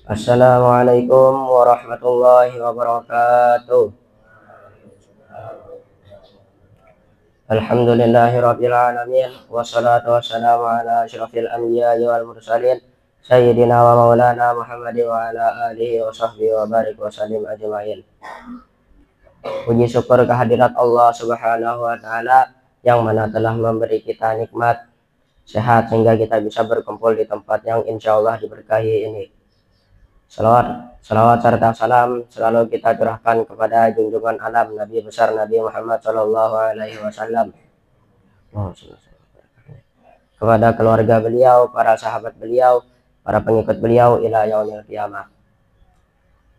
Assalamualaikum warahmatullahi wabarakatuh. Alhamdulillahirabbil alamin wassalatu wassalamu ala asyrafil anbiya'i wal mursalin sayyidina wa maulana Muhammadin wa ala alihi wa sahbihi wa barik wa sallim ajmain. Puji syukur kehadirat Allah Subhanahu wa taala yang mana telah memberi kita nikmat sehat sehingga kita bisa berkumpul di tempat yang insyaallah diberkahi ini. Salawat serta salam selalu kita curahkan kepada junjungan alam Nabi besar Nabi Muhammad Shallallahu Alaihi Wasallam, kepada keluarga beliau, para sahabat beliau, para pengikut beliau ila yaumil qiyamah.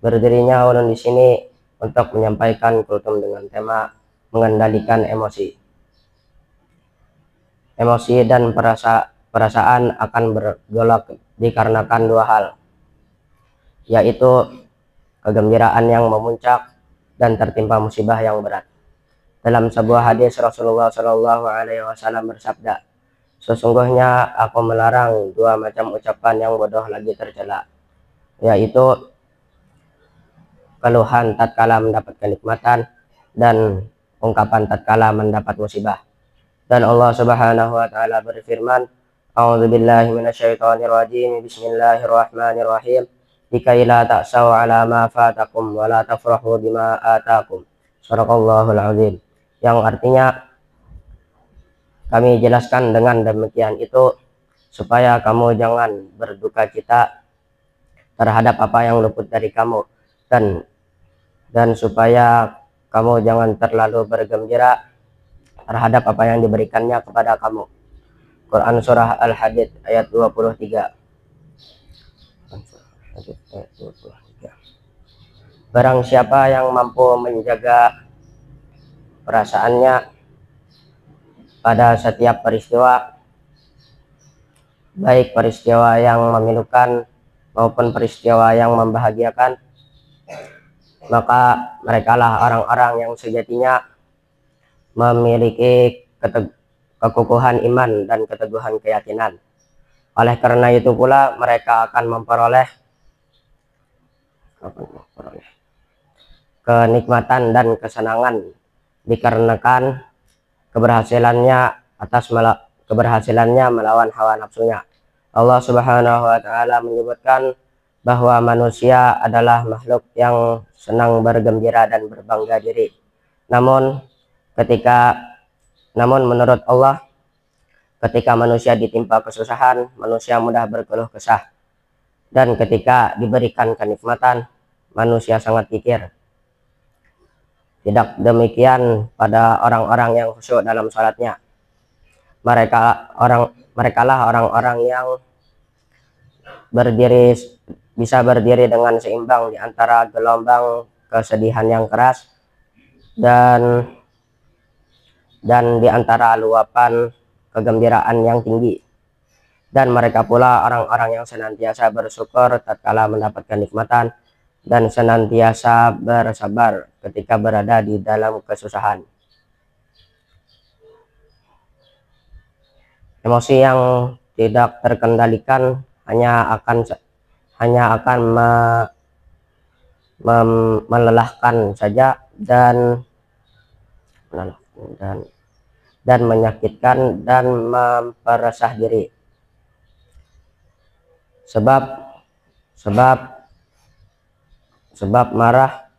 Berdirinya ulun di sini untuk menyampaikan kultum dengan tema mengendalikan emosi. Emosi dan perasaan akan bergolak dikarenakan dua hal, yaitu kegembiraan yang memuncak dan tertimpa musibah yang berat. Dalam sebuah hadis Rasulullah Shallallahu Alaihi Wasallam bersabda, sesungguhnya aku melarang dua macam ucapan yang bodoh lagi tercela, yaitu keluhan tatkala mendapat kenikmatan dan ungkapan tatkala mendapat musibah. Dan Allah Subhanahu wa taala berfirman, A'udzubillahi minasyaitonirrajim, bismillahirrahmanirrahim. Likai la ta'saw ala ma fatakum wa la tafrahu bima atakum. Shadaqallahul azim. Yang artinya, kami jelaskan dengan demikian itu supaya kamu jangan berduka cita terhadap apa yang luput dari kamu, dan supaya kamu jangan terlalu bergembira terhadap apa yang diberikannya kepada kamu. Quran surah Al-Hadid ayat 23. Barang siapa yang mampu menjaga perasaannya pada setiap peristiwa, baik peristiwa yang memilukan maupun peristiwa yang membahagiakan, maka merekalah orang-orang yang sejatinya memiliki kekukuhan iman dan keteguhan keyakinan. Oleh karena itu pula mereka akan memperoleh kenikmatan dan kesenangan dikarenakan keberhasilannya melawan hawa nafsunya. Allah Subhanahu wa taala menyebutkan bahwa manusia adalah makhluk yang senang bergembira dan berbangga diri. Namun menurut Allah, ketika manusia ditimpa kesusahan, manusia mudah berkeluh kesah. Dan ketika diberikan kenikmatan, manusia sangat kikir. Tidak demikian pada orang-orang yang khusyuk dalam sholatnya. Merekalah orang-orang yang bisa berdiri dengan seimbang di antara gelombang kesedihan yang keras dan di antara luapan kegembiraan yang tinggi. Dan mereka pula orang-orang yang senantiasa bersyukur tatkala mendapat kenikmatan dan senantiasa bersabar ketika berada di dalam kesusahan. Emosi yang tidak terkendalikan hanya akan melelahkan saja dan menyakitkan dan memperesah diri. Sebab marah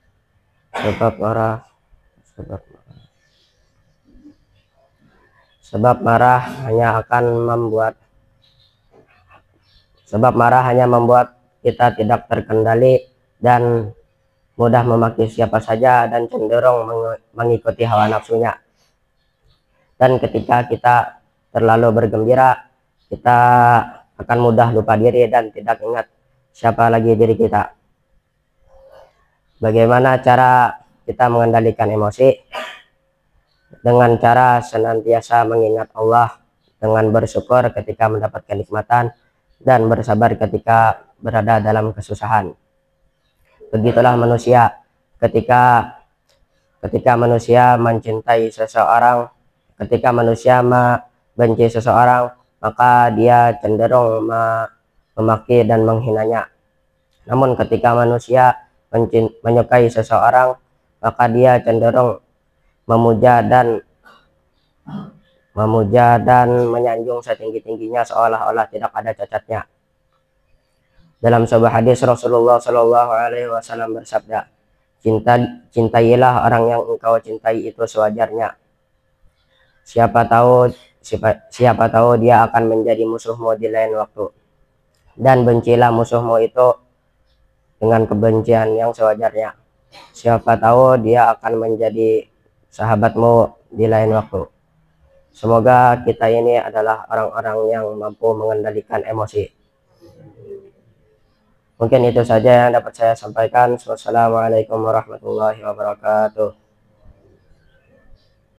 hanya membuat kita tidak terkendali dan mudah memaki siapa saja dan cenderung mengikuti hawa nafsunya. Dan ketika kita terlalu bergembira, kita akan mudah lupa diri dan tidak ingat siapa lagi diri kita. Bagaimana cara kita mengendalikan emosi? Dengan cara senantiasa mengingat Allah, dengan bersyukur ketika mendapat kenikmatan dan bersabar ketika berada dalam kesusahan. Begitulah manusia. Ketika manusia mencintai seseorang, ketika manusia membenci seseorang, maka dia cenderung memaki dan menghinanya. Namun ketika manusia menyukai seseorang, maka dia cenderung memuja dan menyanjung setinggi-tingginya seolah-olah tidak ada cacatnya. Dalam sebuah hadis Rasulullah Shallallahu Alaihi Wasallam bersabda, cintailah orang yang engkau cintai itu sewajarnya. Siapa tahu dia akan menjadi musuhmu di lain waktu. Dan bencilah musuhmu itu dengan kebencian yang sewajarnya. Siapa tahu dia akan menjadi sahabatmu di lain waktu. Semoga kita ini adalah orang-orang yang mampu mengendalikan emosi. Mungkin itu saja yang dapat saya sampaikan. Wassalamualaikum warahmatullahi wabarakatuh.